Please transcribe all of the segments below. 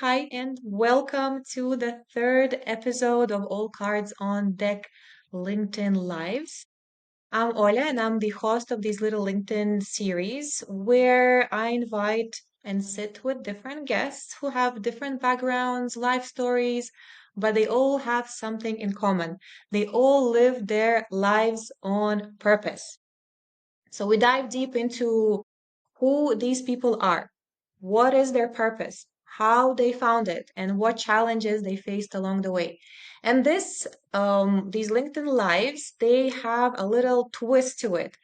Hi, and welcome to the third episode of All Cards on Deck LinkedIn Lives. I'm Ola, and I'm the host of these little LinkedIn series where I invite and sit with different guests who have different backgrounds, life stories, but they all have something in common. They all live their lives on purpose. So we dive deep into who these people are, what is their purpose, how they found it, and what challenges they faced along the way. And these LinkedIn lives, they have a little twist to it.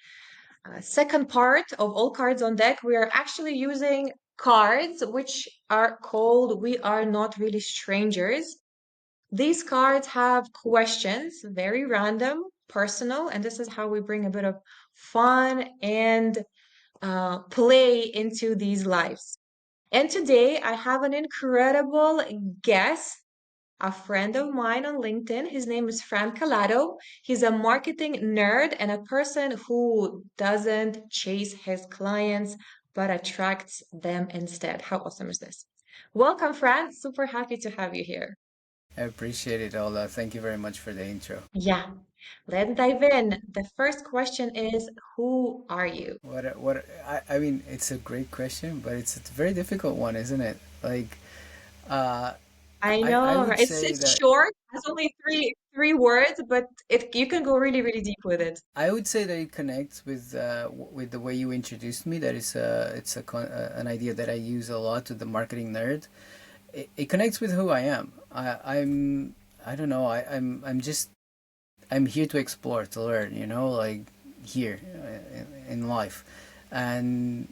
Second part of All Cards on Deck, we are actually using cards which are called We Are Not Really Strangers. These cards have questions, very random, personal, and this is how we bring a bit of fun and play into these lives. And today I have an incredible guest, a friend of mine on LinkedIn. His name is Fran Callado. He's a marketing nerd and a person who doesn't chase his clients, but attracts them instead. How awesome is this? Welcome, Fran. Super happy to have you here. I appreciate it, Ola. Thank you very much for the intro. Yeah, let's dive in. The first question is, who are you? I mean, it's a great question, but it's a very difficult one, isn't it? Uh, I I know, would right? say It's that short. It's only three words, but it you can go really really deep with it. it connects with the way you introduced me. That is, an idea that I use a lot to the marketing nerd. It connects with who I am. I don't know. I'm here to explore, to learn. Here in life, and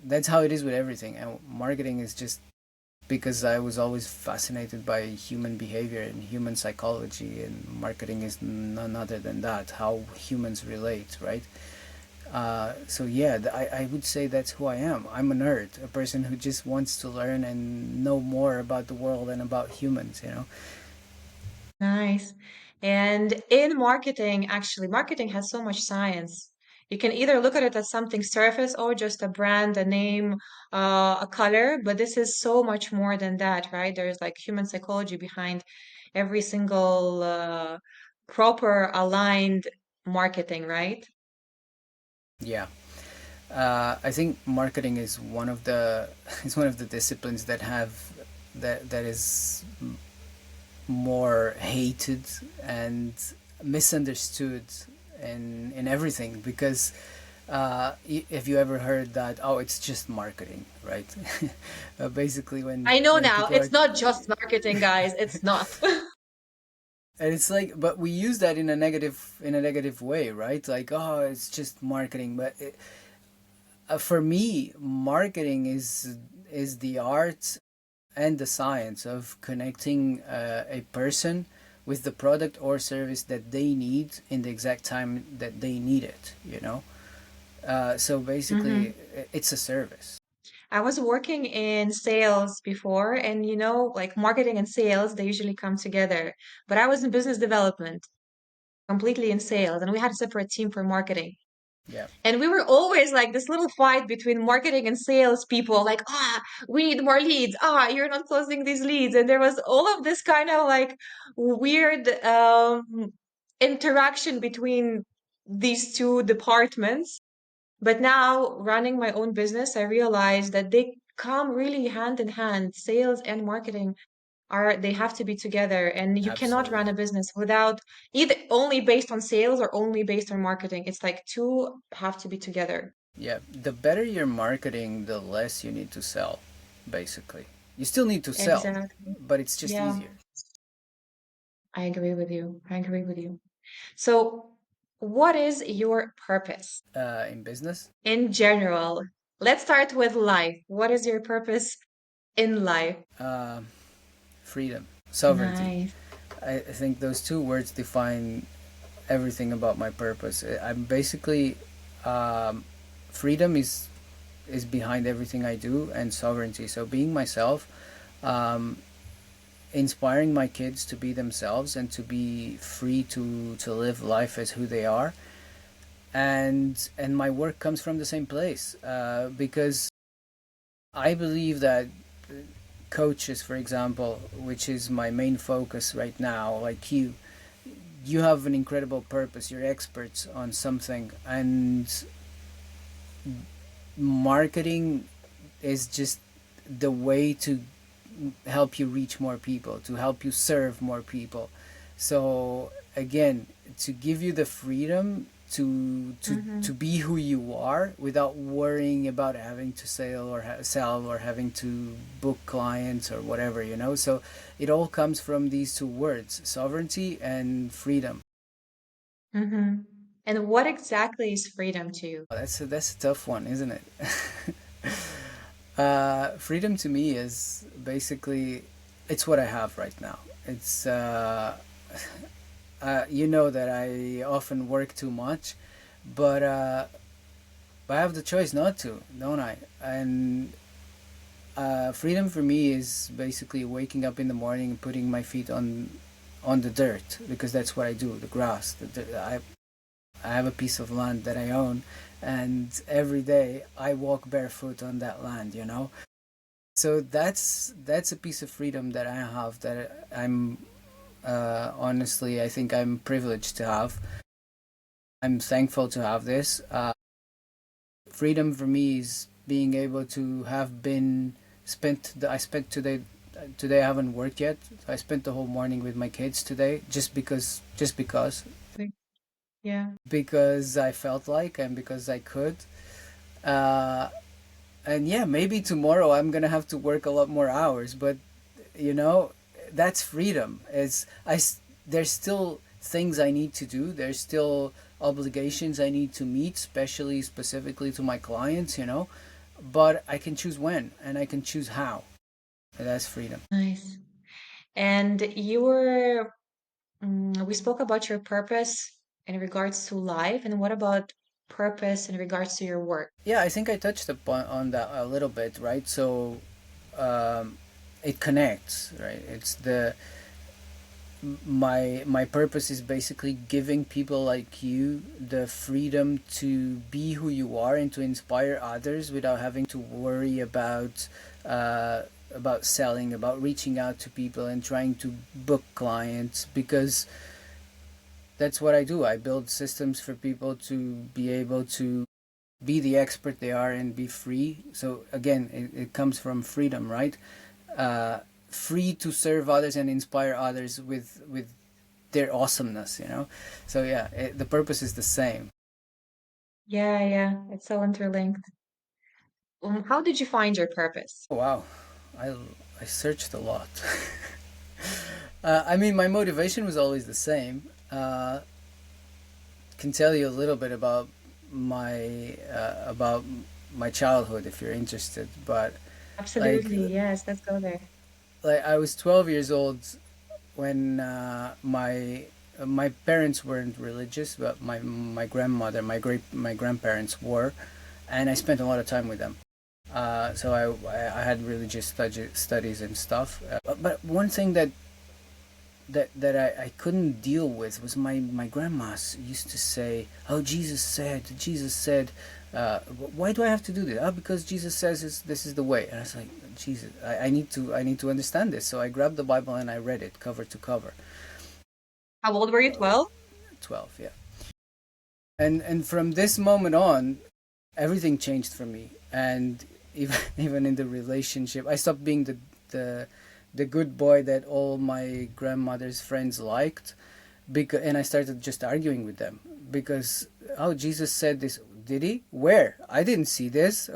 that's how it is with everything. And marketing is just because I was always fascinated by human behavior and human psychology, and marketing is none other than that, how humans relate, right? So yeah, I would say that's who I am. I'm a nerd, a person who just wants to learn and know more about the world and about humans. Nice. And in marketing, actually, marketing has so much science. You can either look at it as something surface or just a brand, a name, a color, but this is so much more than that, right? There's like human psychology behind every single proper aligned marketing, right? Yeah. I think marketing is one of the is one of the disciplines that is more hated and misunderstood in everything because if you ever heard that, oh, it's just marketing, right? Basically, I know when now, people are, it's not just marketing, guys. It's not. and it's like, but we use that in a negative way, right? Like, oh, it's just marketing, but for me, marketing is the art and the science of connecting a person with the product or service that they need in the exact time that they need it. So basically, Mhm. it's a service. I was working in sales before, and like marketing and sales, they usually come together. But I was in business development, completely in sales, and we had a separate team for marketing. Yeah, And we were always like this little fight between marketing and sales people, like, we need more leads. You're not closing these leads. And there was all of this kind of like weird interaction between these two departments. But now, running my own business, I realize that they come really hand in hand. Sales and marketing they have to be together, and you cannot run absolutely. a business without either only based on sales or only based on marketing. It's like two have to be together. Yeah, the better your marketing, the less you need to sell, basically. You still need to sell, Exactly. but it's just Yeah, easier. I agree with you. I agree with you. So, what is your purpose In business, in general? Let's start with life. What is your purpose in life? uh, freedom, sovereignty. Nice. I think those two words define everything about my purpose. I'm basically, um, freedom is behind everything I do, and sovereignty. So being myself, um, inspiring my kids to be themselves and to be free to live life as who they are, and my work comes from the same place, because I believe that coaches, for example, which is my main focus right now, like you have an incredible purpose. You're experts on something, and marketing is just the way to help you reach more people, to help you serve more people. So again, to give you the freedom to Mm-hmm. be who you are without worrying about having to sell or having to book clients or whatever, you know. So it all comes from these two words: sovereignty and freedom. Mm-hmm. And what exactly is freedom to you? That's a tough one, isn't it? Freedom to me is basically it's what I have right now. It's you know that I often work too much, but I have the choice not to, don't I? And freedom for me is basically waking up in the morning and putting my feet on the dirt because that's what I do. The grass. I have a piece of land that I own, and every day I walk barefoot on that land. You know, so that's a piece of freedom that I have that I'm honestly I think I'm privileged to have. I'm thankful to have this. Freedom for me is being able to have been I spent today I haven't worked yet. I spent the whole morning with my kids today Like, yeah. because I felt like and because I could. Uh, and yeah, maybe tomorrow I'm gonna have to work a lot more hours, but you know, that's freedom. There's still things I need to do. There's still obligations I need to meet, especially specifically to my clients, you know. But I can choose when and I can choose how. And that's freedom. Nice. And you were, we spoke about your purpose in regards to life, and what about purpose in regards to your work? Yeah, I think I touched upon on that a little bit, right? So um, it connects, right? It's the my purpose is basically giving people like you the freedom to be who you are and to inspire others without having to worry uh, about selling, about reaching out to people and trying to book clients, because that's what I do. I build systems for people to be able to be the expert they are and be free. So again, it comes from freedom, right? uh, Free to serve others and inspire others with their awesomeness, you know. So yeah, the purpose is the same. Yeah, yeah, it's so interlinked. How did you find your purpose? Oh, wow, I I searched a lot. I mean, my motivation was always the same. Can tell you a little bit about my childhood if you're interested, but like Absolutely, yes, let's go there. I was 12 years old when my parents weren't religious, but my grandmother, my grandparents were, and I spent a lot of time with them. So I had religious studies and stuff. But one thing that I couldn't deal with was my grandma used to say, "Oh, Jesus said, why do I have to do this? Oh, because Jesus says this is the way." And I was like, Jesus, I need to understand this. So I grabbed the Bible and I read it cover to cover. How old were you? 12? 12, yeah. And from this moment on, everything changed for me. And even even in the relationship, I stopped being the the good boy that all my grandmother's friends liked, because and I started just arguing with them because, oh, Jesus said this. Did he? Where? I didn't see this.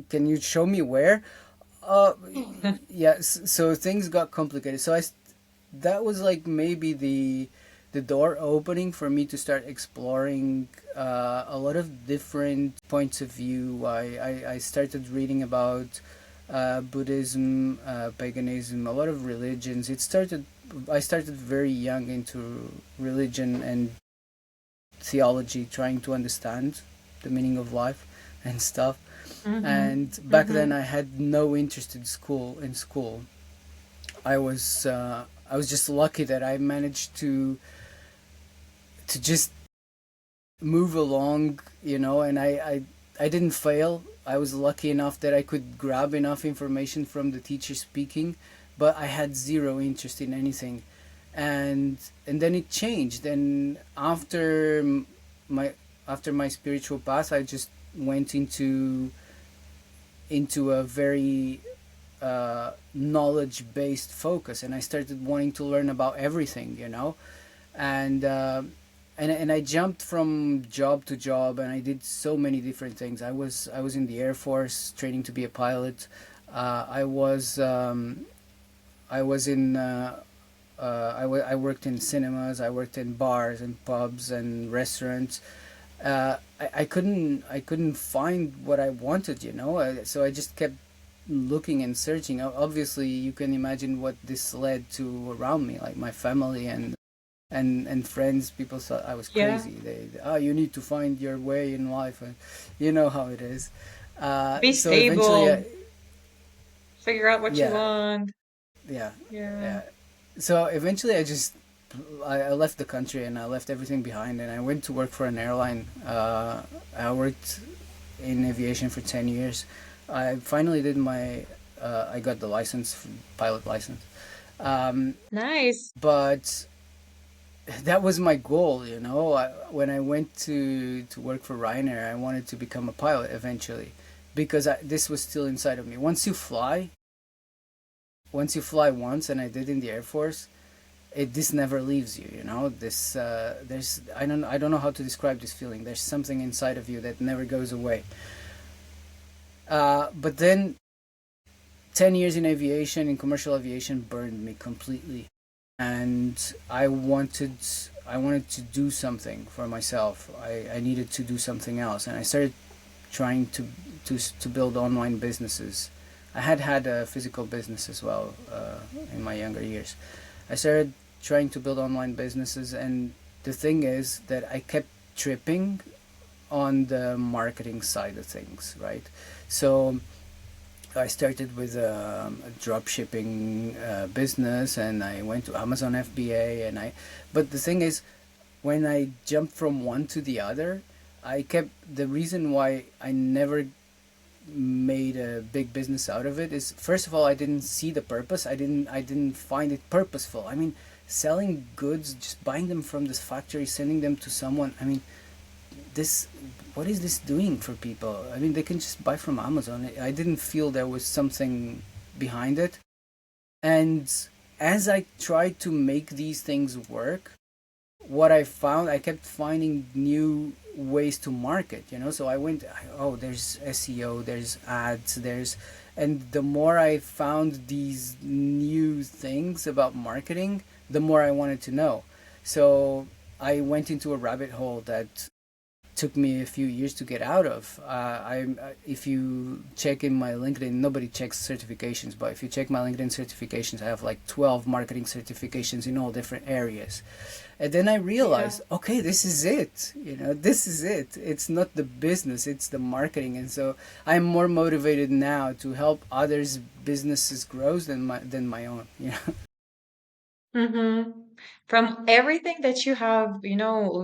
Can you show me where? Uh, yeah. So things got complicated. That was like maybe the door opening for me to start exploring a lot of different points of view. I started reading about Buddhism, paganism, a lot of religions. I started very young into religion and theology, trying to understand the meaning of life and stuff. Mm-hmm. And back then, Mm-hmm. I had no interest in school. I was just lucky that I managed to just move along, you know, and I didn't fail. I was lucky enough that I could grab enough information from the teacher speaking, but I had zero interest in anything. And then it changed. And my after my spiritual path, I just went into a very knowledge based focus, and I started wanting to learn about everything, and and I jumped from job to job, and I did so many different things. I was in the Air Force training to be a pilot. I was in I worked in cinemas. I worked in bars and pubs and restaurants. I couldn't find what I wanted, so I just kept looking and searching. Obviously, you can imagine what this led to around me, like my family and friends. People thought I was Yeah. crazy. You need to find your way in life, and you know how it is. Be So eventually, stable, figure out what you yeah, want. yeah, Yeah. yeah. So eventually, I left the country and I left everything behind, and I went to work for an airline. I worked in aviation for 10 years. I finally did my I got the license, pilot license. Um, Nice. but that was my goal, when I went to work for Ryanair, I wanted to become a pilot eventually, because this was still inside of me. Once you fly once, and I did in the Air Force, this never leaves you. This I don't know how to describe this feeling. There's something inside of you that never goes away. But then 10 years in aviation, in commercial aviation, burned me completely, and I wanted to do something for myself. I needed to do something else, and I started trying to build online businesses. I had a physical business as well in my younger years. I started trying to build online businesses, and the thing is that I kept tripping on the marketing side of things, right? So I started with a drop shipping business, and I went to Amazon FBA, but the thing is, when I jumped from one to the other, the reason why I never made a big business out of it is, first of all, I didn't see the purpose. I didn't find it purposeful. I mean, selling goods, just buying them from this factory, sending them to someone. I mean, this what is this doing for people? I mean, they can just buy from Amazon. I didn't feel there was something behind it. And as I tried to make these things work, what I found, I kept finding new ways to market, so I went, oh, there's SEO, there's ads, and the more I found these new things about marketing, the more I wanted to know. So I went into a rabbit hole that took me a few years to get out of. If you check in my LinkedIn, nobody checks certifications, but if you check my LinkedIn certifications, I have like 12 marketing certifications in all different areas. And then I Yeah. realized, okay, this is it. This is it. It's not the business, it's the marketing. And so I'm more motivated now to help others' businesses grow than my own. Mm-hmm. From everything that you have,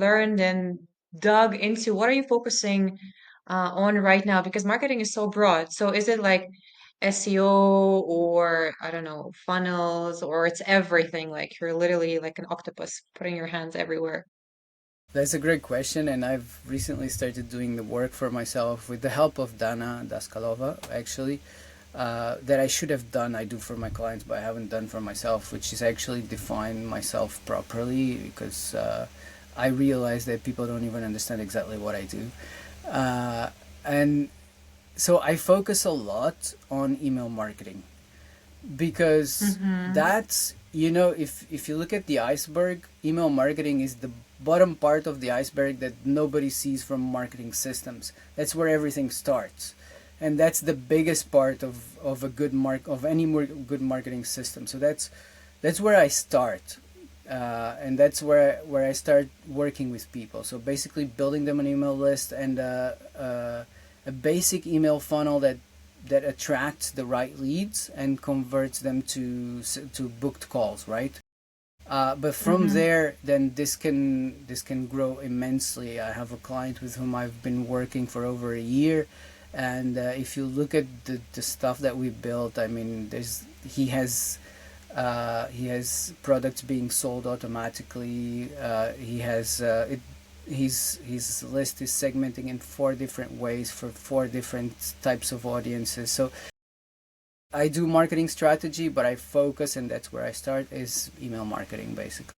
learned and dug into, what are you focusing on right now? Because marketing is so broad. So is it like SEO, or I don't know, funnels, or it's everything? Like you're literally like an octopus putting your hands everywhere. That's a great question, and I've recently started doing the work for myself with the help of Dana Daskalova, actually, that I should have done. I do for my clients, but I haven't done for myself, which is actually define myself properly, because I realize that people don't even understand exactly what I do. And so I focus a lot on email marketing, because Mm-hmm. if you look at the iceberg, email marketing is the bottom part of the iceberg that nobody sees from marketing systems. That's where everything starts, and that's the biggest part of a of any more good marketing system. So that's where I start, and that's where I start working with people. So basically, building them an email list, and a basic email funnel that attracts the right leads and converts them to booked calls, right? But from Mm-hmm. there, then this can grow immensely. I have a client with whom I've been working for over a year, And if you look at the stuff that we built, I mean, there's he has products being sold automatically. He has his list is segmenting in four different ways for four different types of audiences. So I do marketing strategy, but I focus, and that's where I start, is email marketing basically.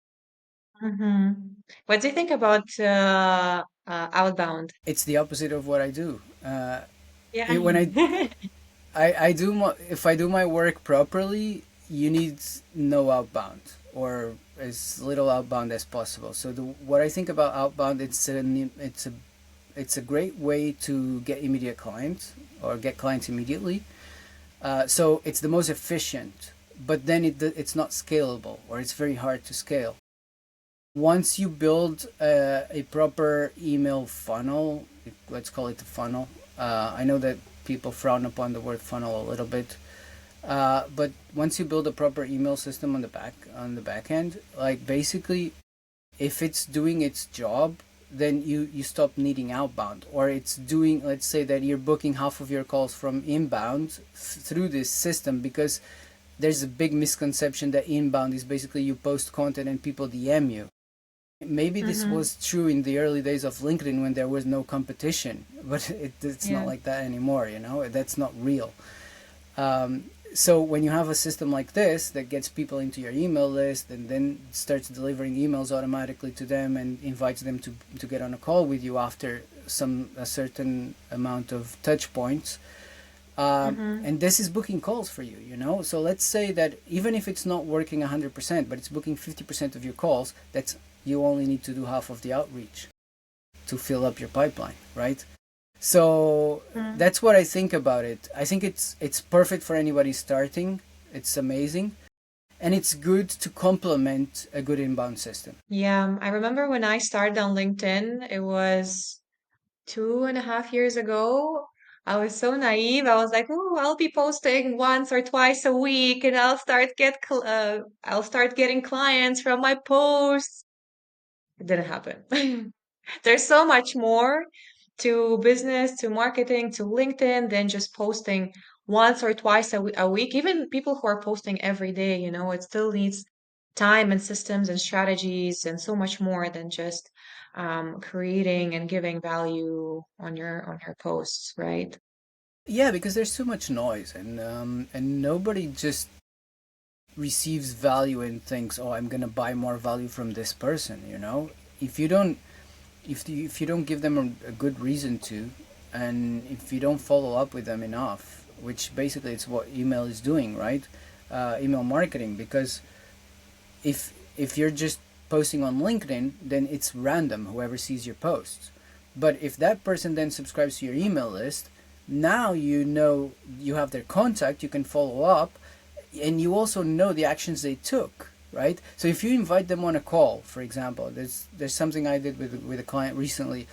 Hmm. What do you think about outbound? It's the opposite of what I do. Yeah. When I do if I do my work properly, you need no outbound or as little outbound as possible. So what I think about outbound, it's a great way to get immediate clients or get clients immediately. So it's the most efficient, but then it's not scalable or it's very hard to scale. Once you build a proper email funnel, let's call it a funnel. I know that people frown upon the word funnel a little bit, but once you build a proper email system on the back end, like basically, if it's doing its job, then you stop needing outbound, or it's doing. Let's say that you're booking half of your calls from inbound through this system, because there's a big misconception that inbound is basically you post content and people DM you. Maybe this Hmm. was true in the early days of LinkedIn when there was no competition, but it's not Yeah. like that anymore. You know, that's not real. So when you have a system like this that gets people into your email list and then starts delivering emails automatically to them and invites them to get on a call with you after a certain amount of touch points, Hmm. and this is booking calls for you, so let's say that even if it's not working 100%, but it's booking 50% of your calls, that's you only need to do half of the outreach to fill up your pipeline, right? So Hmm. that's what I think about it. I think it's perfect for anybody starting. It's amazing, and it's good to complement a good inbound system. Yeah. I remember when I started on LinkedIn, it was 2.5 years ago. I was so naive. I was like, "Oh, I'll be posting once or twice a week, and I'll start getting clients from my posts." It didn't happen. There's so much more to business, to marketing, to LinkedIn than just posting once or twice a week. Even people who are posting every day, it still needs time and systems and strategies and so much more than just creating and giving value on your posts, right? Yeah, because there's too much noise, and nobody just receives value and thinks, "Oh, I'm gonna buy more value from this person." If you don't if you don't give them a good reason to, and if you don't follow up with them enough, which basically it's what email is doing, right? Email marketing, because if you're just posting on LinkedIn, then it's random whoever sees your posts. But if that person then subscribes to your email list, now you know you have their contact, you can follow up, and you also know the actions they took, right? So if you invite them on a call, for example, there's something I did with a client recently.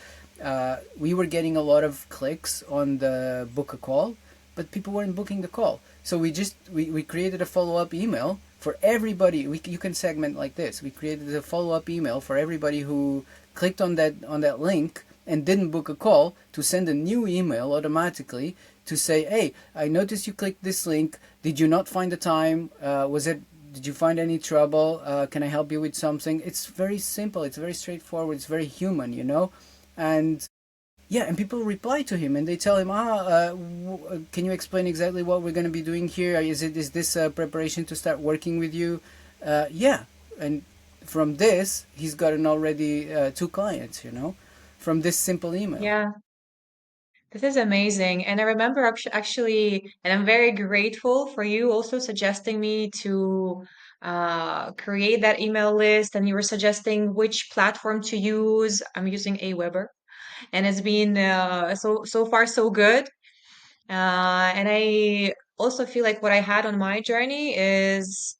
We were getting a lot of clicks on the book a call, but people weren't booking the call. So we created a follow up email for everybody. You can segment like this. We created a follow up email for everybody who clicked on that link and didn't book a call, to send a new email automatically to say, "Hey, I noticed you clicked this link. Did you not find the time? Was it? Did you find any trouble? Can I help you with something?" It's very simple. It's very straightforward. It's very human. And yeah, and people reply to him and they tell him, can you explain exactly what we're going to be doing here? Is this a preparation to start working with you? Yeah, and from this, he's gotten already two clients, from this simple email. Yeah, this is amazing. And I remember actually, and I'm very grateful for you also suggesting me to create that email list. And you were suggesting which platform to use. I'm using Aweber, and it's been so far so good. And I also feel like what I had on my journey is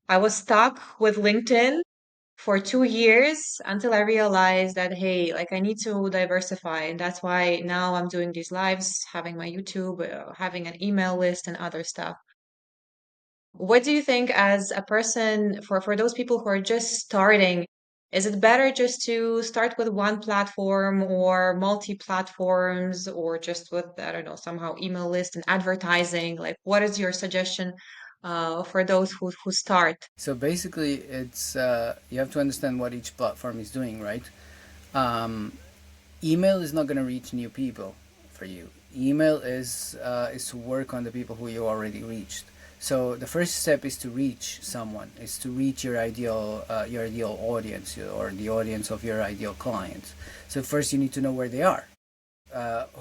I was stuck with LinkedIn for 2 years until I realized that, hey, like I need to diversify. And that's why now I'm doing these lives, having my YouTube, having an email list and other stuff. What do you think as a person for those people who are just starting Is it better just to start with one platform or multi-platforms or just with, I don't know, somehow email list and advertising? Like, what is your suggestion for those who start? So basically, it's you have to understand what each platform is doing, right? Um, Email is not going to reach new people for you. Email is to work on the people who you already reached. So the first step is to reach someone. Is to reach your ideal audience or the audience of your ideal clients. So first you need to know where they are.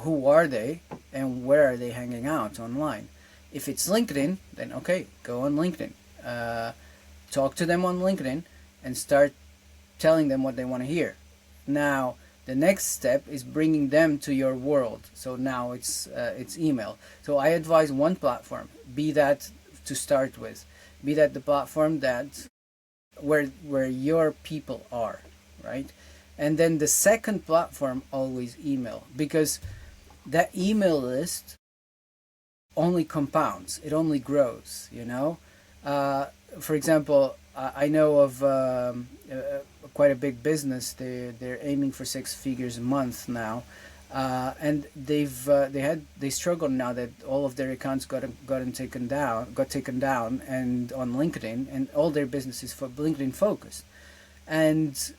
Who are they, and where are they hanging out online? If it's LinkedIn, then okay, go on LinkedIn. Uh, Talk to them on LinkedIn and start telling them what they want to hear. Now, the next step is bringing them to your world. So now it's email. So I advise one platform. Be that to start with. Be that the platform that where your people are, right? And then the second platform, always email, because that email list only compounds. It only grows. Uh, for example, I know of quite a big business. They're aiming for 6 figures a month now, and they struggle now that all of their accounts got taken down, and on LinkedIn, and all their business is for LinkedIn focused, and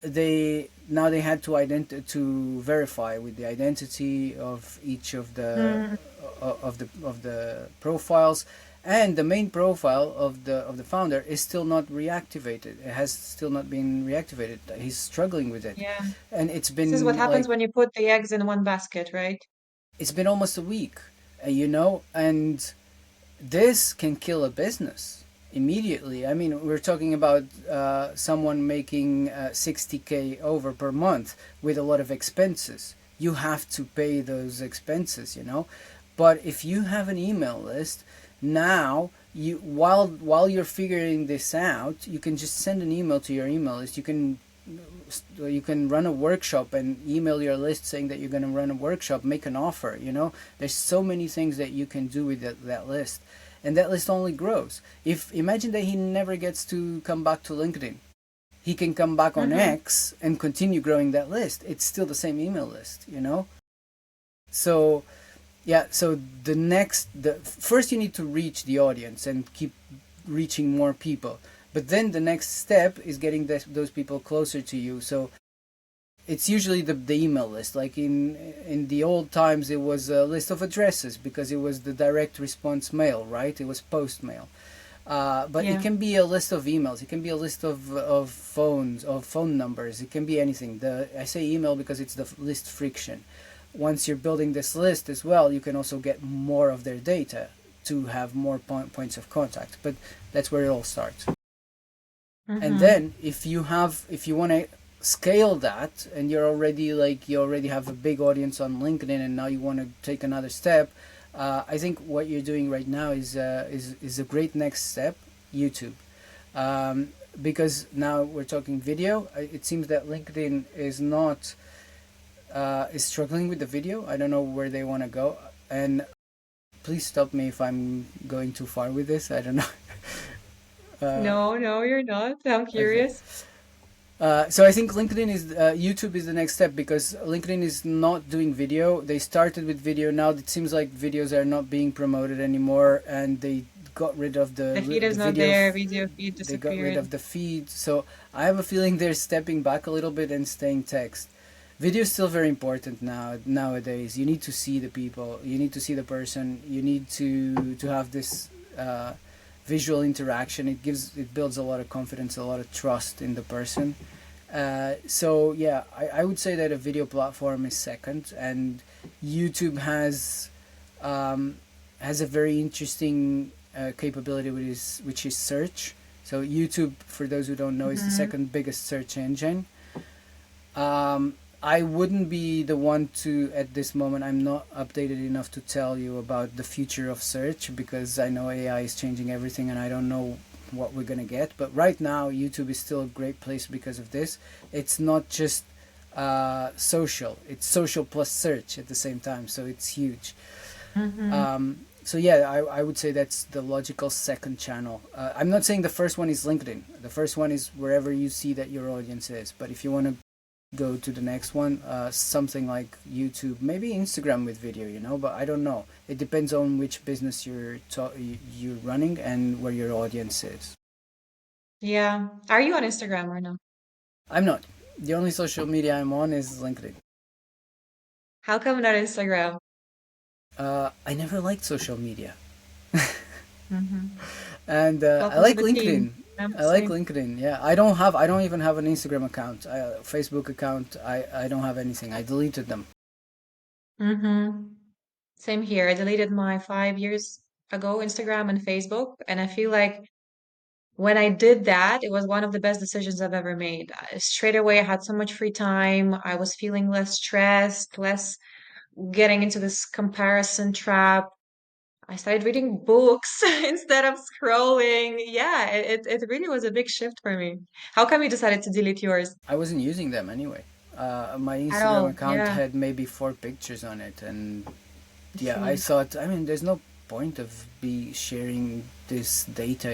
they had to verify with the identity of each of Mm, the profiles, and the main profile of the founder is still not reactivated. It has still not been reactivated. He's struggling with it, yeah. and it's This is what been happens like when you put the eggs in one basket, right? it's been almost a week, and this can kill a business immediately. I mean, we're talking about someone making 60K over per month with a lot of expenses. You have to pay those expenses. But if you have an email list, now while you're figuring this out, you can just send an email to your email list. You can run a workshop and email your list saying that you're going to run a workshop, make an offer. There's so many things that you can do with that list, and that list only grows. If imagine that he never gets to come back to LinkedIn, he can come back on Mm-hmm. X and continue growing that list. It's still the same email list. So yeah, so the first you need to reach the audience and keep reaching more people, but then the next step is getting those people closer to you. So it's usually the email list. Like in the old times, it was a list of addresses because it was the direct response mail, right? It was post mail. But it Yeah. can be a list of emails. It can be a list of phone numbers. It can be anything. I say email because it's the list friction. Once you're building this list as well, you can also get more of their data to have more points of contact. But that's where it all starts. And Mm-hmm. then if you want to scale that, and you already have a big audience on LinkedIn, and now you want to take another step, I think what you're doing right now is a great next step. YouTube, because now we're talking video. It seems that LinkedIn is struggling with the video. I don't know where they want to go, and please stop me if I'm going too far with this. I don't know. uh, No, no, you're not. I'm okay. curious. So I think YouTube is the next step, because LinkedIn is not doing video. They started with video. Now it seems like videos are not being promoted anymore, and they got rid of The feed the is not video. there, video feed They got rid disappeared. of the feed. So I have a feeling they're stepping back a little bit and staying text. Video is still very important nowadays. You need to see the people. You need to see the person. You need to have this visual interaction. It builds a lot of confidence, a lot of trust in the person. So yeah, I would say that a video platform is second, and YouTube um, has a very interesting capability, which is search. So YouTube, for those who don't know, is the Mm-hmm. second biggest search engine. I wouldn't be the one to, at this moment, I'm not updated enough to tell you about the future of search, because I know AI is changing everything and I don't know what we're going to get. But right now, YouTube is still a great place because of this. It's not just social, it's social plus search at the same time, so it's huge. Mm-hmm. Um, So yeah, I would say that's the logical second channel. I'm not saying the first one is LinkedIn. The first one is wherever you see that your audience is. But if you want to go to the next one, something like YouTube, maybe Instagram with video, you know. But I don't know. It depends on which business you're running and where your audience is. Yeah. Are you on Instagram or no? I'm not. The only social media I'm on is LinkedIn. How come not Instagram? I never liked social media, Hmm. and I Welcome to like the team. LinkedIn. I'm the I like same. LinkedIn. Yeah, I don't even have an Instagram account, Facebook account. I don't have anything. I deleted them. Hmm. Same here. I deleted my 5 years ago Instagram and Facebook, and I feel like when I did that, it was one of the best decisions I've ever made. Straight away, I had so much free time. I was feeling less stressed, less getting into this comparison trap. I started reading books instead of scrolling. Yeah, it really was a big shift for me. How come you decided to delete yours? I wasn't using them anyway. My At Instagram all. account Yeah, had maybe 4 pictures on it, and I yeah, I see. thought. I mean, there's no point of be sharing this data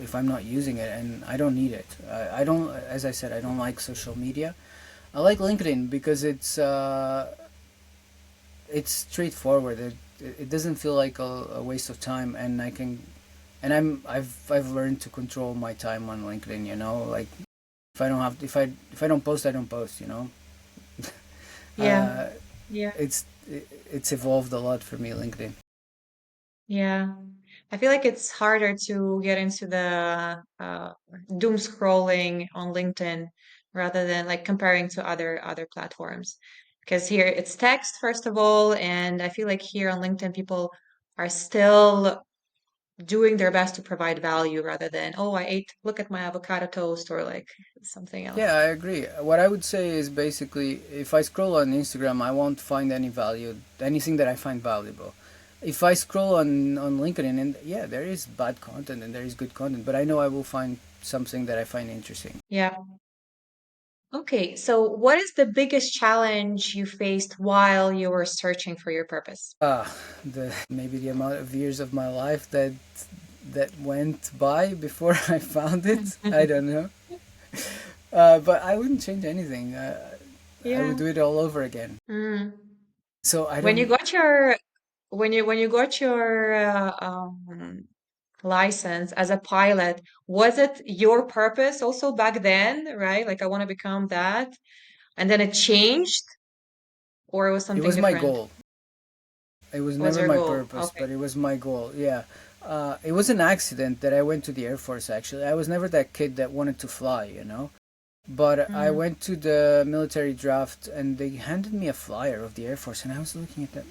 if I'm not using it, and I don't need it. I don't. As I said, I don't like social media. I like LinkedIn because it's straightforward. It doesn't feel like a waste of time, and I've learned to control my time on LinkedIn. You know, like if I don't post, I don't post. You know, Yeah, uh, yeah, it's evolved a lot for me, LinkedIn. yeah. I feel like it's harder to get into the doom scrolling on LinkedIn rather than like comparing to other platforms. Because here it's text, first of all, and I feel like here on LinkedIn people are still doing their best to provide value rather than, oh, I ate, look at my avocado toast or like something Yeah, else. I agree. What I would say is basically, if I scroll on Instagram, I won't find anything that I find valuable. If I scroll on LinkedIn, and yeah, there is bad content and there is good content, but I know I will find something that I find interesting. Yeah. Okay, so what is the biggest challenge you faced while you were searching for your purpose? The maybe the amount of years of my life that went by before I found it. I don't know, but I wouldn't change anything. I would Yeah. do it all over again. Mm. So I When you don't. got your when you got your license as a pilot, was it your purpose also back then, right? Like I want to become that, and then it changed, or it was It something was my different? goal. It was Was never your my goal? purpose, Okay. but it was my goal. Yeah. It was an accident that I went to the Air Force, actually. I was never that kid that wanted to fly, you know? But I Mm. went to the military draft and they handed me a flyer of the Air Force, and I was looking at that.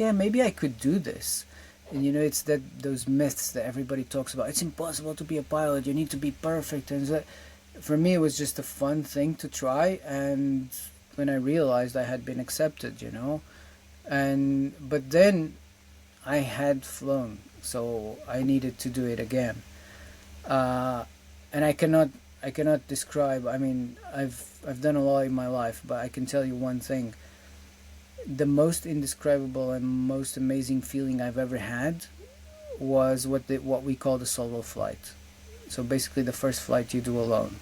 Yeah, maybe I could do this. And you know, it's that those myths that everybody talks about. It's impossible to be a pilot. You need to be perfect. And so, for me, it was just a fun thing to try. And when I realized I had been accepted, you know, and but then I had flown, so I needed to do it again. Uh, and I cannot describe. I mean, I've done a lot in my life, but I can tell you one thing: the most indescribable and most amazing feeling I've ever had was what we call the solo flight. So basically, the first flight you do alone.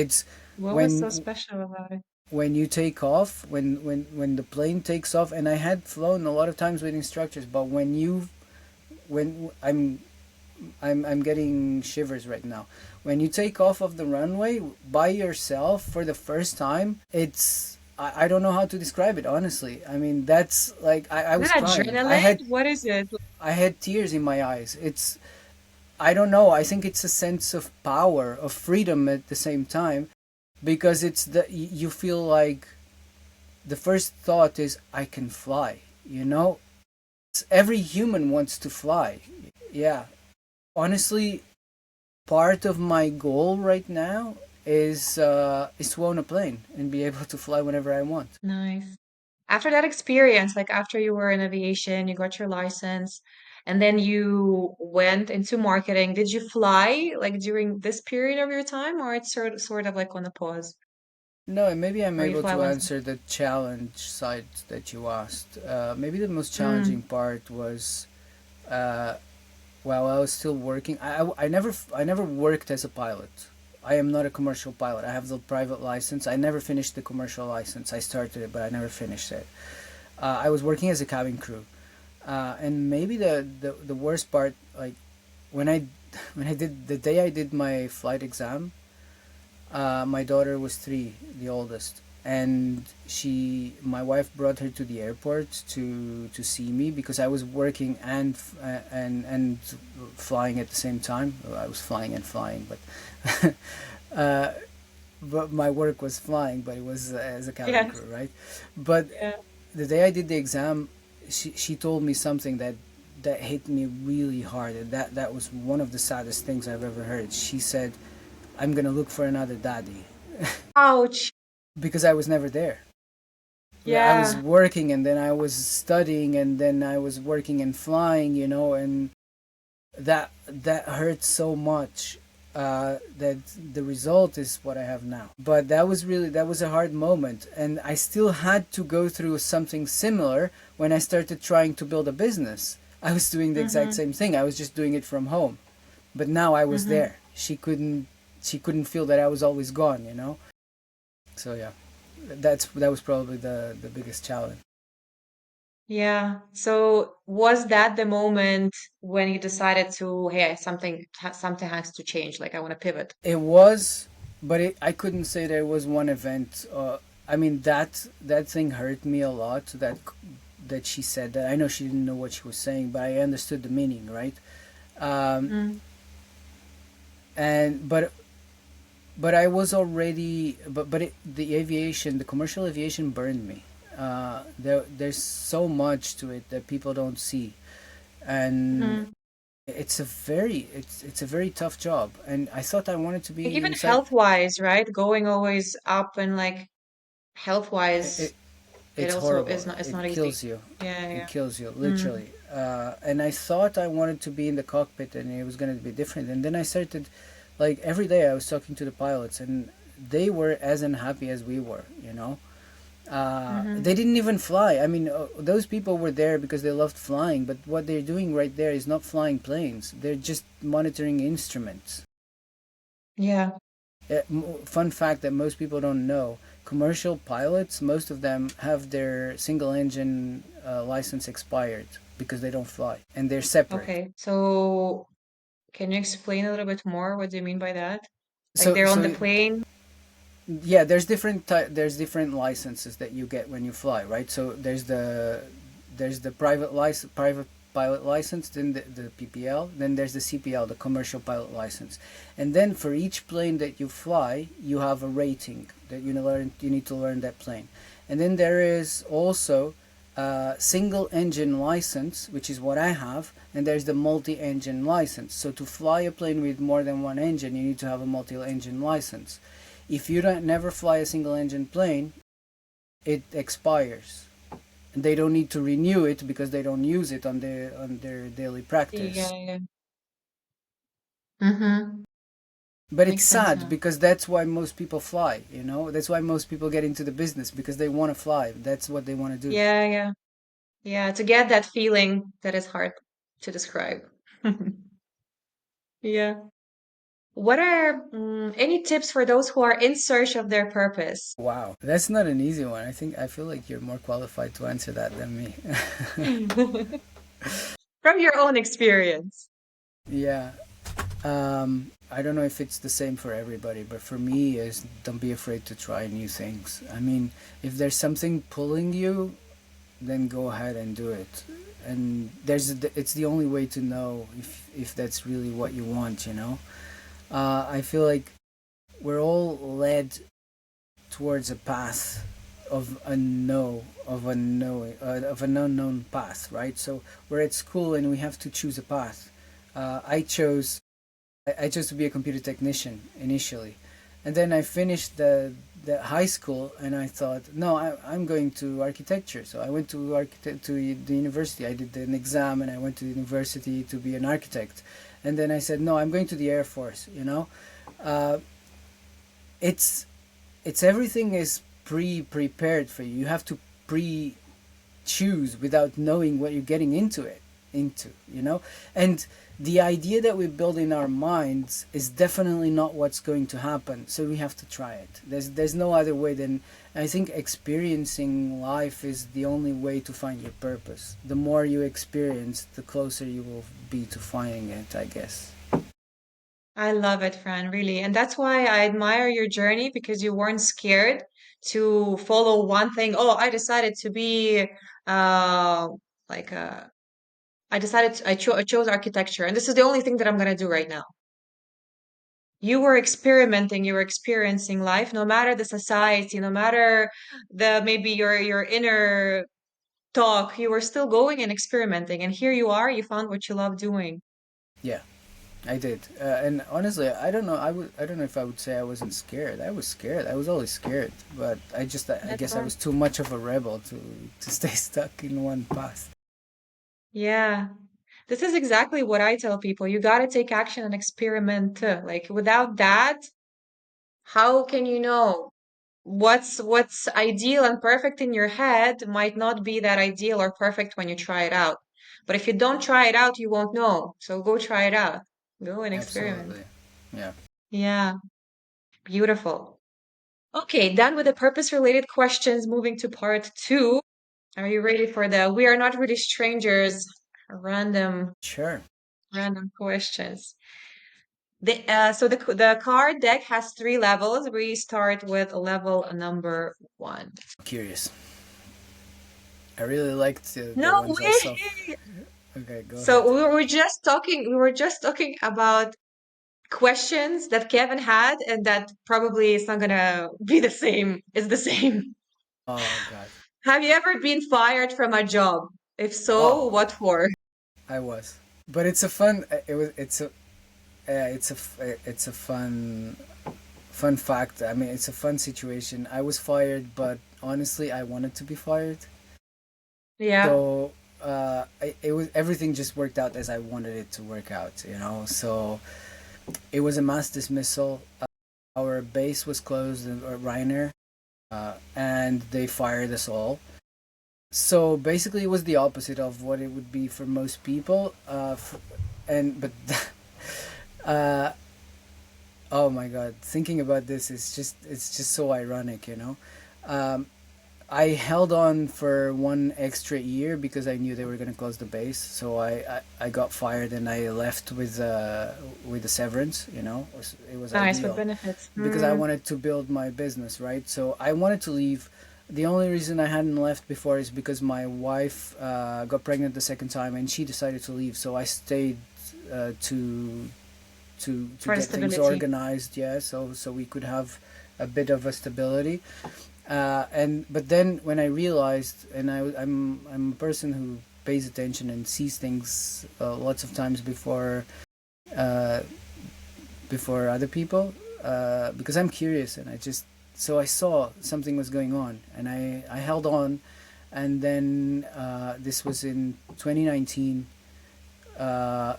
It's What was so when special about it? when you take off, when the plane takes off, and I had flown a lot of times with instructors, but when I'm getting shivers right now. When you take off of the runway by yourself for the first time, I don't know how to describe it honestly. I mean, that's like I Is was it crying. adrenaline? What is it? I had tears in my eyes. It's I don't know. I think it's a sense of power, of freedom at the same time, because it's you feel like the first thought is I can fly. You know, every human wants to fly. Yeah, honestly, part of my goal right now is to own a plane and be able to fly whenever I want. Nice. After that experience, like after you were in aviation, you got your license, and then you went into marketing, did you fly like during this period of your time, or it's sort of like on a pause? No, and maybe I'm or you able fly to once? answer the challenge side that you asked. Maybe the most challenging Mm, part was uh, while I was still working. I never worked as a pilot. I am not a commercial pilot. I have the private license. I never finished the commercial license. I started it, but I never finished it. I was working as a cabin crew, and maybe the worst part, like when I when I did the day I did my flight exam, my daughter was 3, the oldest, and my wife brought her to the airport to see me because I was working and flying at the same time. Well, I was flying and flying, uh, but my work was flying, but it was as a cabin yes. crew, right? But Yeah. the day I did the exam, she told me something that hit me really hard, and that was one of the saddest things I've ever heard. She said, "I'm gonna look for another daddy." Ouch. Because I was never there. I was Yeah. working and then I was studying and then I was working and flying, and that hurt so much. That the result is what I have now. But that was a hard moment, and I still had to go through something similar when I started trying to build a business. I was doing the exact Mm-hmm. same thing. I was just doing it from home, but now I was Mm-hmm. there. She couldn't feel that I was always gone. So yeah, that was probably the biggest challenge. Yeah. So was that the moment when you decided to, hey, something has to change, like I want to pivot? It was, but I couldn't say there was one event. I mean that thing hurt me a lot. That she said that. I know she didn't know what she was saying, but I understood the meaning, right? Um, Mm. and but I was already the commercial aviation burned me. There's so much to it that people don't see, and Mm. it's a very tough job. And I thought I wanted to Like be even inside. health-wise, right? Going always up and like It, health-wise, it it's also horrible. is not, it's It not easy. kills you. Yeah, It yeah. kills you Mm. literally. And I thought I wanted to be in the cockpit and it was going to be different. And then I started, like every day, I was talking to the pilots, and they were as unhappy as we were. Mm-hmm. They didn't even fly. I mean, those people were there because they loved flying, but what they're doing right there is not flying planes. They're just monitoring instruments. Yeah. Fun fact that most people don't know: commercial pilots, most of them have their single engine license expired because they don't fly, and they're separate. Okay. So can you explain a little bit more? What do you mean by that? Like So, they're on the so plane? yeah, there's different licenses that you get when you fly, right? So there's the private pilot license, then the PPL, then there's the CPL, the commercial pilot license, and then for each plane that you fly, you have a rating that you need to learn that plane, and then there is also a single engine license, which is what I have, and there's the multi-engine license. So to fly a plane with more than one engine, you need to have a multi-engine license. If you don't never fly a single engine plane, it expires. And they don't need to renew it because they don't use it on their daily Yeah, practice. yeah. Mm-hmm. But it's Makes sense sad now. because that's why most people fly. That's why most people get into the business because they want to fly. That's what they want to do. Yeah, yeah. Yeah, to get that feeling that is hard to describe. Yeah. What are any tips for those who are in search of their purpose? Wow, that's not an easy one. I feel like you're more qualified to answer that than me. From your own experience. Yeah. I don't know if it's the same for everybody, but for me, is don't be afraid to try new things. I mean, if there's something pulling you, then go ahead and do it. And it's the only way to know if that's really what you want. I feel like we're all led towards a path of an unknown path, right? So we're at school and we have to choose a path. I chose to be a computer technician initially, and then I finished the high school, and I thought, no, I'm going to architecture. So I went to the university. I did an exam, and I went to the university to be an architect. And then I said, no, I'm going to the Air Force. Uh, it's it's everything is prepared for you. You have to pre choose without knowing what you're getting into, you know. And the idea that we build in our minds is definitely not what's going to happen, so we have to try it. There's no other way than, I think, experiencing life is the only way to find your purpose. The more you experience, the closer you will be to finding it, I guess. I love it, Fran, really. And that's why I admire your journey because you weren't scared to follow one thing. Oh, I decided to be uh like I chose architecture and this is the only thing that I'm gonna do right now. You were experimenting, you were experiencing life, no matter the society, no matter the maybe your inner talk, you were still going and experimenting. And here you are, you found what you love doing. Yeah, I did. And honestly, I don't know if I would say I wasn't scared. I was scared. I was always scared, but I That's guess I right. was too much of a rebel to stay stuck in one path. Yeah. This is exactly what I tell people. You got to take action and experiment too. Like without that, how can you know what's ideal and perfect in your head might not be that ideal or perfect when you try it out. But if you don't try it out, you won't know. So go try it out. Go and experiment. Absolutely. Yeah. Yeah, beautiful. Okay, done with the purpose-related questions. Moving to part two. Are you ready for the We Are Not Really Strangers random Sure. random questions? The card deck has three levels. We start with level number one. Curious. I really liked No the ones I saw. way! Okay, go ahead. So we were just talking about questions that Kevin had, and that probably is not gonna be the same. It's the same. Oh God. Have you ever been fired from a job? If so, Oh, what for? I was. But it's a fun. It was. It's a fun fact. I mean, it's a fun situation. I was fired, but honestly, I wanted to be fired. Yeah. So it was everything just worked out as I wanted it to work out. You know. So it was a mass dismissal. Our base was closed at Reiner, and they fired us all. So basically, it was the opposite of what it would be for most people. And but uh, oh my god, thinking about this is just so ironic, you know. Um, I held on for one extra year because I knew they were going to close the base. So I got fired and I left with a severance. You know, it was Nice with ideal benefits. because I Hmm. wanted to build my business, right? So I wanted to leave. The only reason I hadn't left before is because my wife got pregnant the second time and she decided to leave. So I stayed to For the get things stability. organized. Yeah, so we could have a bit of a stability. And but then when I realized, and I'm a person who pays attention and sees things lots of times uh, before other people, because I'm curious and I just so I saw something was going on and I held on, and then this was in 2019. Uh,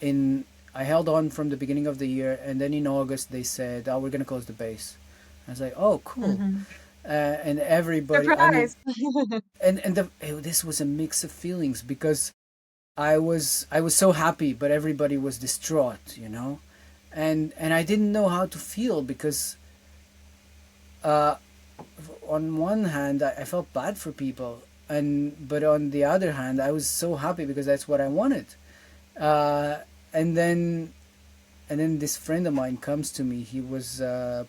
in I held on from the beginning of the year, and then in August they said, "Oh, we're gonna close the base." I was like, "Oh, cool." Hmm. And everybody, I mean, Surprise. this was a mix of feelings because I was so happy, but everybody was distraught, you know, and I didn't know how to feel because uh, on one hand I felt bad for people, and but on the other hand I was so happy because that's what I wanted. Uh, and then and then this friend of mine comes to me. He was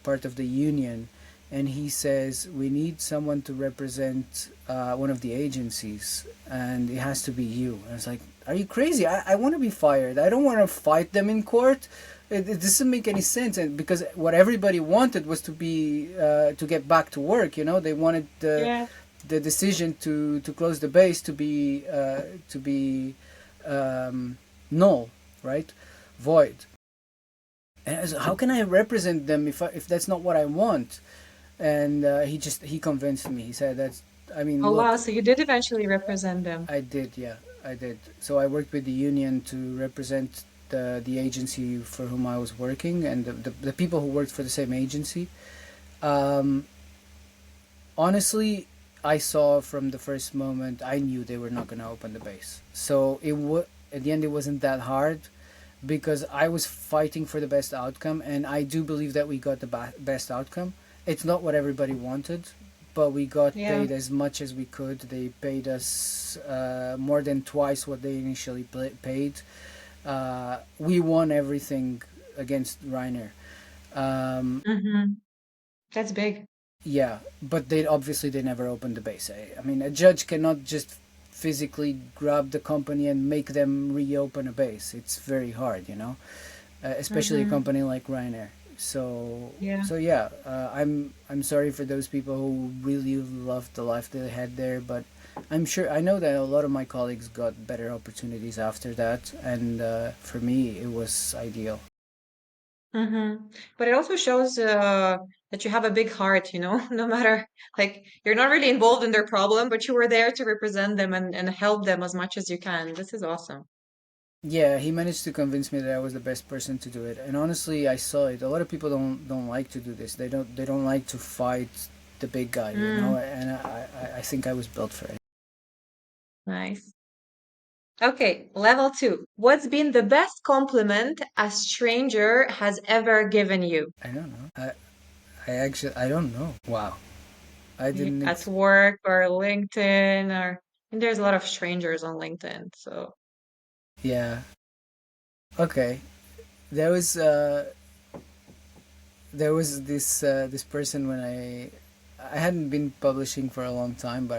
part of the union, and he says we need someone to represent one of the agencies, and it has to be you. And I was like, are you crazy? I want to be fired. I don't want to fight them in court. It doesn't make any sense. And because what everybody wanted was to get back to work. You know, they wanted Yeah. the decision to close the base to be null, right, void. And I was like, how can I represent them if that's not what I want? And he convinced me. He said that's. I mean, Oh wow, look, so you did eventually represent them. I did, yeah, I did. So I worked with the union to represent the agency for whom I was working, and the people who worked for the same agency. Um, Honestly, I saw from the first moment, I knew they were not going to open the base. So at the end, it wasn't that hard because I was fighting for the best outcome, and I do believe that we got the best outcome. It's not what everybody wanted, but we got Yeah. paid as much as we could. They paid us more than twice what they initially paid. We won everything against Reiner. Um, Mm-hmm. That's big. yeah, but they never opened the base. I mean, a judge cannot just physically grab the company and make them reopen a base. It's very hard, especially a Mm-hmm. company like Ryanair. So Yeah. so yeah, I'm sorry for those people who really loved the life they had there, but I know that a lot of my colleagues got better opportunities after that, and for me it was ideal. Mm-hmm. But it also shows that you have a big heart, no matter like you're not really involved in their problem, but you were there to represent them and help them as much as you can. This is awesome. Yeah, he managed to convince me that I was the best person to do it. And honestly, I saw it. A lot of people don't like to do this. They don't like to fight the big guy, Mm, And I think I was built for it. nice. Okay, level two. What's been the best compliment a stranger has ever given you? I don't know. I don't know. Wow. I didn't. At work or LinkedIn or and there's a lot of strangers on LinkedIn, so Yeah. Okay. There was this person when I hadn't been publishing for a long time, but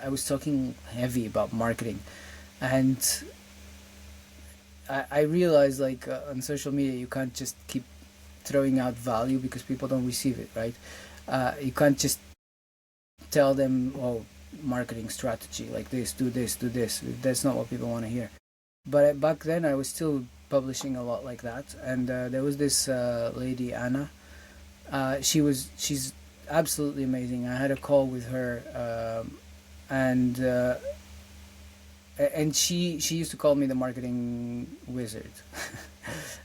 I was talking heavy about marketing, and I realized like on social media you can't just keep throwing out value because people don't receive it, right? You can't just tell them, oh, marketing strategy like this, do this, do this. That's not what people want to hear. But back then I was still publishing a lot like that, and there was this lady Anna. She's absolutely amazing. I had a call with her, and she used to call me the marketing wizard.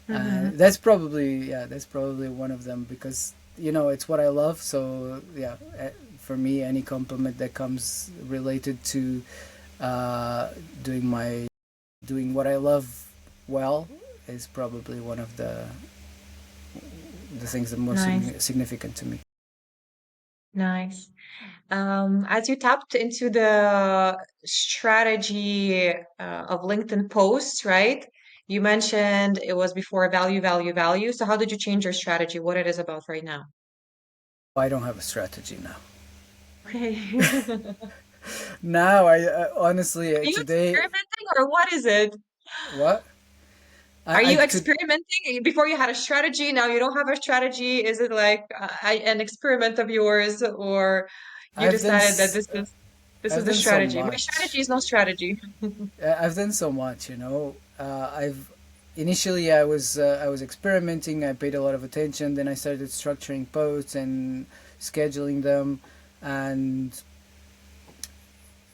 hmm That's probably one of them because it's what I love. So yeah, for me, any compliment that comes related to uh, doing my doing what I love well is probably one of the things that most Nice, significant to me. nice. As you tapped into the strategy of LinkedIn posts, right? You mentioned it was before value, value, value. So how did you change your strategy? What it is about right now? I don't have a strategy now. Okay. Now I honestly Are you today experimenting or what is it? what Are I you could experimenting? Before you had a strategy, now you don't have a strategy. Is it like an experiment of yours, or you I've done decided that s- this is I've the done so strategy? My much. strategy is no strategy. I've done so much. I've initially I was experimenting. I paid a lot of attention. Then I started structuring posts and scheduling them, and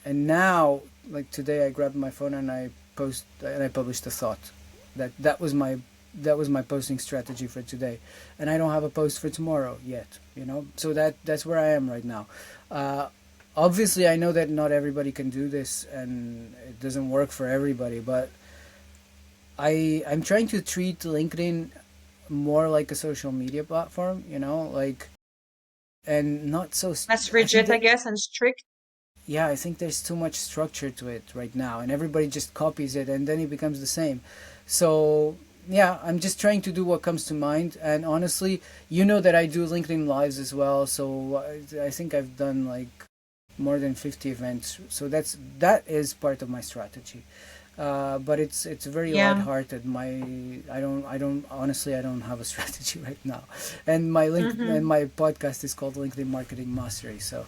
now like today I grabbed my phone and I published a thought. That was my posting strategy for today, and I don't have a post for tomorrow yet. So that's where I am right now. Uh, Obviously, I know that not everybody can do this, and it doesn't work for everybody. But I'm trying to treat LinkedIn more like a social media platform. Like and not so. Less I think rigid, I that guess, and strict. yeah, I think there's too much structure to it right now, and everybody just copies it, and then it becomes the same. So yeah, I'm just trying to do what comes to mind, and honestly, that I do LinkedIn lives as well. So I think I've done like more than 50 events. So that is part of my strategy. But it's very Yeah. lighthearted. I don't honestly I don't have a strategy right now, and my link and hmm my podcast is called LinkedIn Marketing Mastery. So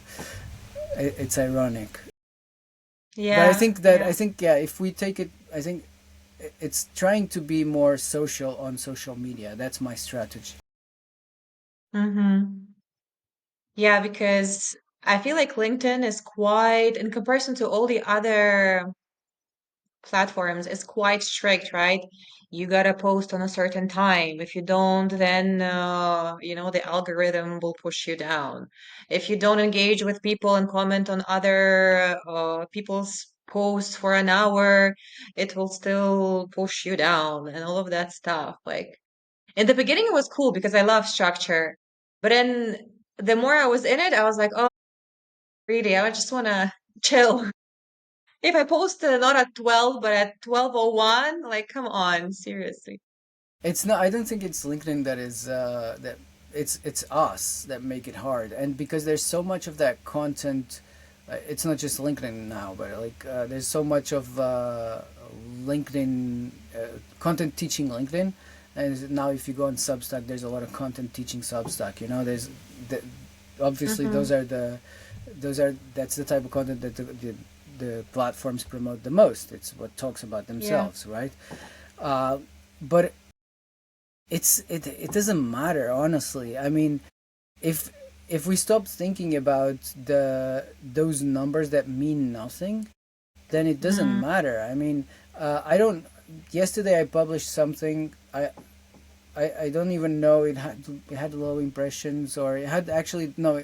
it's ironic. But I Yeah. think that Yeah. I think yeah, if we take it, I think it's trying to be more social on social media. That's my strategy. hmm Yeah, because I feel like LinkedIn is quite, in comparison to all the other platforms is quite strict, right? You gotta post on a certain time. If you don't, then the algorithm will push you down. If you don't engage with people and comment on other people's posts for an hour, it will still push you down and all of that stuff. Like in the beginning, it was cool because I love structure, but then the more I was in it, I was like, oh, really? I just wanna chill. If I post not at 12, but at 12:01, like, come on, seriously. It's not. I don't think it's LinkedIn that is that. It's us that make it hard, and because there's so much of that content. It's not just LinkedIn now, but like there's so much of LinkedIn content teaching LinkedIn, and now if you go on Substack, there's a lot of content teaching Substack. There's the, obviously Mm-hmm. that's the type of content that the platforms promote the most. It's what talks about Yeah. themselves, right? Uh, but it doesn't matter, honestly. I mean, if if we stop thinking about those numbers that mean nothing, then it doesn't Mm, matter. I mean, I don't. Yesterday I published something. I don't even know it had low impressions, or it had actually no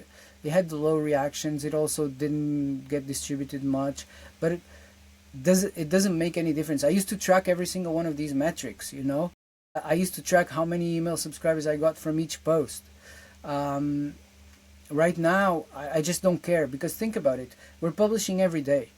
it had low reactions. It also didn't get distributed much, but it doesn't make any difference. I used to track every single one of these metrics. I used to track how many email subscribers I got from each post. um, right now I just don't care, because think about it, we're publishing every day.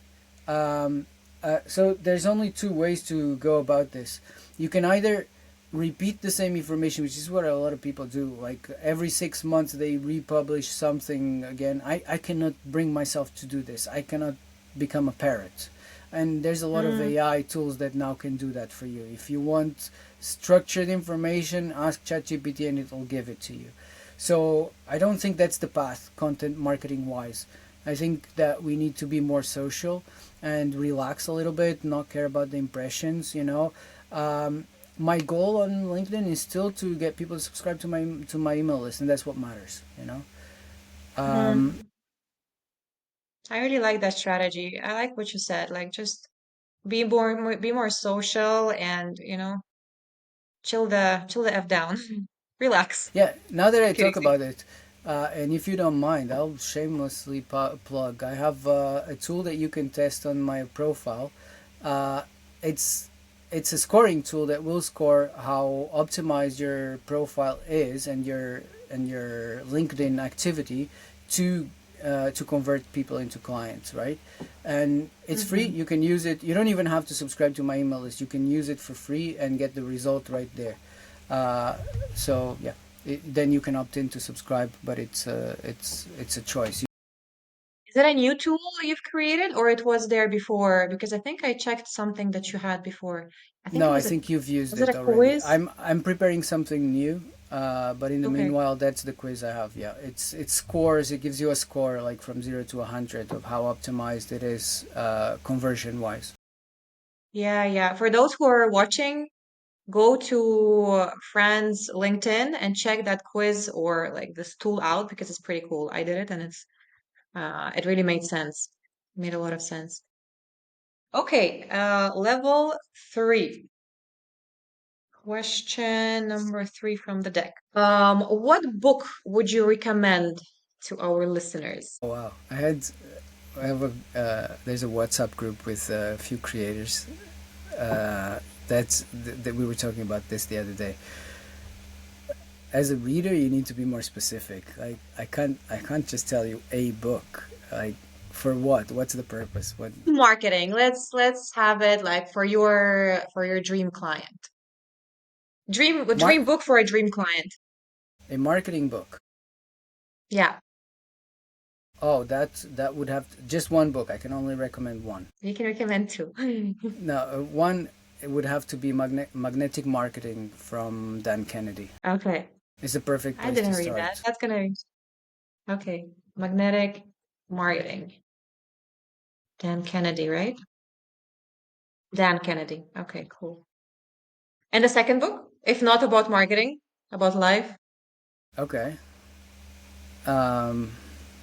So there's only two ways to go about this. You can either repeat the same information, which is what a lot of people do. Like every 6 months they republish something again. I cannot bring myself to do this. I cannot become a parrot. And there's a lot of mm, AI tools that now can do that for you. If you want structured information, ask ChatGPT and it will give it to you. So I don't think that's the path, content marketing wise. I think that we need to be more social and relax a little bit, not care about the impressions. My goal on LinkedIn is still to get people to subscribe to my email list, and that's what matters. Um, mm. I really like that strategy. I like what you said. Like, just be more social and, chill the F down. Relax, Yeah, now that I if you talk think. about it, and if you don't mind, I'll shamelessly plug. I have a tool that you can test on my profile. Uh, it's it's a scoring tool that will score how optimized your profile is, and your LinkedIn activity to convert people into clients, right? And it's free. Mm-hmm. You can use it. You don't even have to subscribe to my email list. You can use it for free and get the result right there. Uh, so yeah, then you can opt in to subscribe, but it's a choice. Is it a new tool you've created or it was there before? Because I think I checked something that you had before. I think No, it I was think you've used was it it a already. quiz? I'm preparing something new, but in the Okay. meanwhile, that's the quiz I have. Yeah, it scores. It gives you a score like from 0 to 100 of how optimized it is conversion wise. Yeah, yeah. For those who are watching, go to Fran's LinkedIn and check that quiz or like this tool out because it's pretty cool. I did it and it really made sense. Made a lot of sense. Okay, level 3. Question number 3 from the deck. What book would you recommend to our listeners? Oh wow, I have a there's a WhatsApp group with a few creators. That we were talking about this the other day. As a reader, you need to be more specific. Like I can't just tell you a book. Like for what? What's the purpose? What Marketing. Let's have it like for your dream client. A mar- dream book for a dream client. a marketing book? Yeah, Oh, that would have just one book. I can only recommend one. you can recommend two. No, one it would have to be Magnetic Marketing from Dan Kennedy. Okay. It's a perfect I place to didn't read that. start. That's gonna okay. Magnetic marketing. Dan Kennedy, right? Dan Kennedy. Okay, cool. And the second book, if not about marketing, about life. Okay. Um,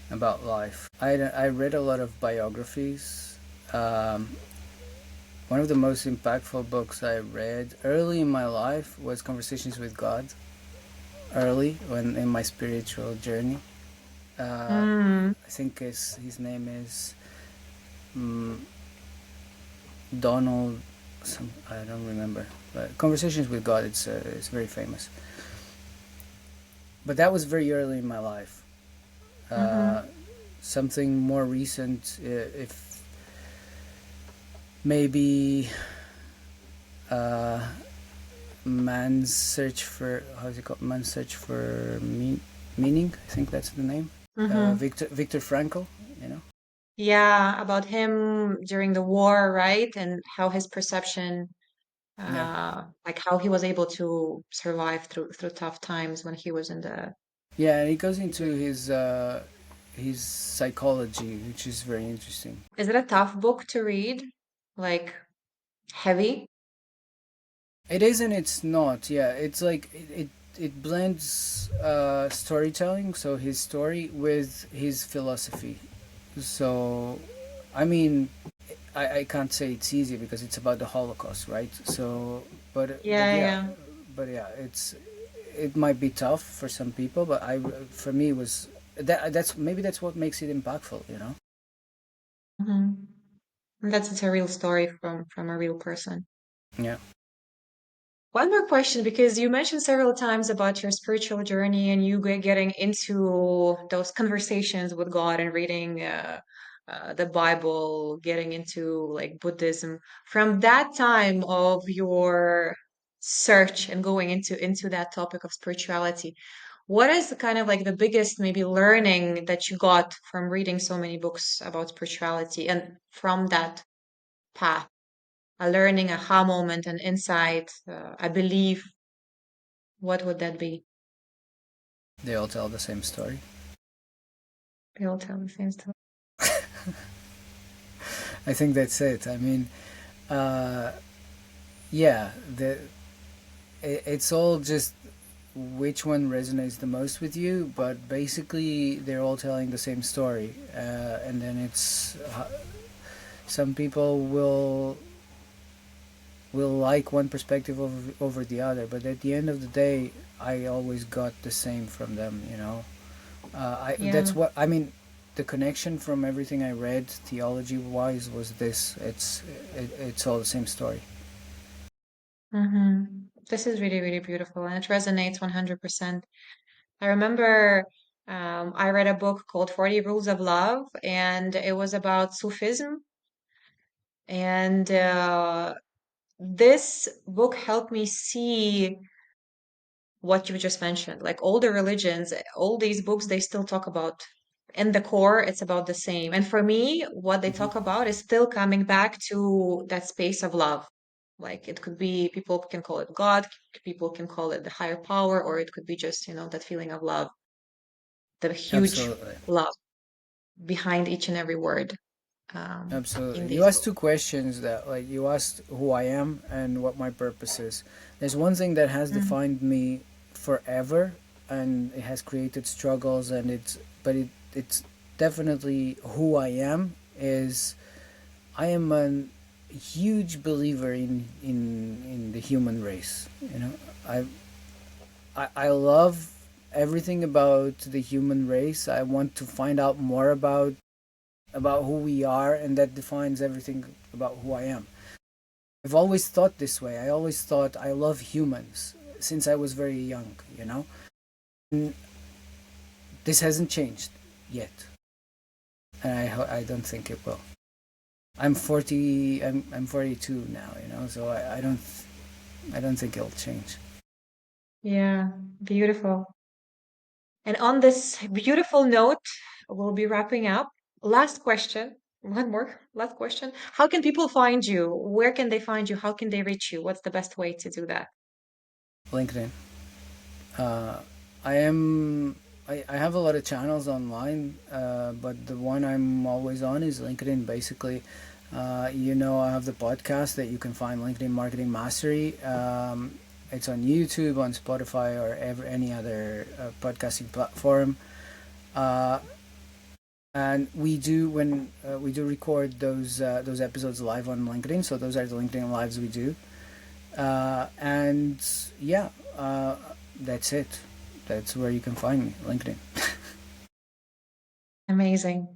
about life. I read a lot of biographies. Um, One of the most impactful books I read early in my life was Conversations with God. Early, when in my spiritual journey, Mm, I think his name is um, Donald. I don't remember. But Conversations with God. It's very famous. But that was very early in my life. Uh, mm-hmm. Something more recent, if maybe uh, Man's Search for, how's it called? Man's Search for Meaning. I think that's the name. Mm-hmm. Victor Frankl. You know. Yeah, about him during the war, right? And how his perception, Yeah. like how he was able to survive through tough times when he was in the. Yeah, and he goes into his psychology, which is very interesting. Is it a tough book to read? Like heavy? It is and it's not. Yeah, it's like it blends storytelling, so his story with his philosophy. So, I mean, I can't say it's easy because it's about the Holocaust, right? So, Yeah, yeah. but yeah, it might be tough for some people, but I for me it was that's maybe that's what makes it impactful, you know. Mm-hmm. That's it's a real story from a real person. Yeah. One more question, because you mentioned several times about your spiritual journey and you getting into those conversations with God and reading the Bible, getting into like Buddhism. From that time of your search and going into that topic of spirituality, what is the kind of like the biggest maybe learning that you got from reading so many books about spirituality and from that path? A learning, aha moment, an insight, a belief, what would that be? They all tell the same story. They all tell the same story. I think that's it. I mean, uh, yeah, it's all just which one resonates the most with you, but basically they're all telling the same story. And then it's some people will like one perspective over the other, but at the end of the day, I always got the same from them. You know, I Yeah. that's what I mean. The connection from everything I read, theology wise, was this. It's all the same story. Hmm. This is really, really beautiful and it resonates 100%. I remember I read a book called 40 Rules of Love and it was about Sufism. And this book helped me see what you just mentioned. Like all the religions, all these books, they still talk about, in the core, it's about the same. And for me, what they Hmm. talk about is still coming back to that space of love. Like it could be, people can call it God, people can call it the higher power, or it could be just, that feeling of love, the huge Absolutely. love behind each and every word in Absolutely. You these asked two books. questions that, like, you asked who I am and what my purpose is. There's one thing that has Mm, defined me forever, and it has created struggles, and it's definitely who I am. Is I am a huge believer in the human race. You know, I I love everything about the human race. I want to find out more about who we are, and that defines everything about who I am. I've always thought this way. I always thought I love humans since I was very young, you know? And this hasn't changed yet. And I don't think it will. I'm 40 I'm 42 now, you know, so I don't think it'll change. yeah, beautiful. And on this beautiful note, we'll be wrapping up. Last question. One more last question. How can people find you? Where can they find you? How can they reach you? What's the best way to do that? LinkedIn. Uh, I am. I have a lot of channels online, but the one I'm always on is LinkedIn. Basically, I have the podcast that you can find LinkedIn Marketing Mastery. It's on YouTube, on Spotify, or any other podcasting platform. Uh, And we do when we do record those episodes live on LinkedIn. So those are the LinkedIn lives we do. And yeah, that's it. That's where you can find me, LinkedIn. Amazing.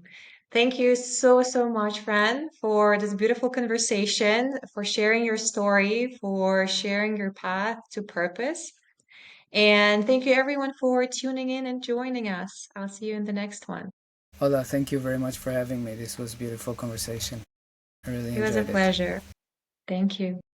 Thank you so, so much, Fran, for this beautiful conversation, for sharing your story, for sharing your path to purpose. And thank you, everyone, for tuning in and joining us. I'll see you in the next one. Ola, thank you very much for having me. This was a beautiful conversation. I really It was a enjoyed it. pleasure. Thank you.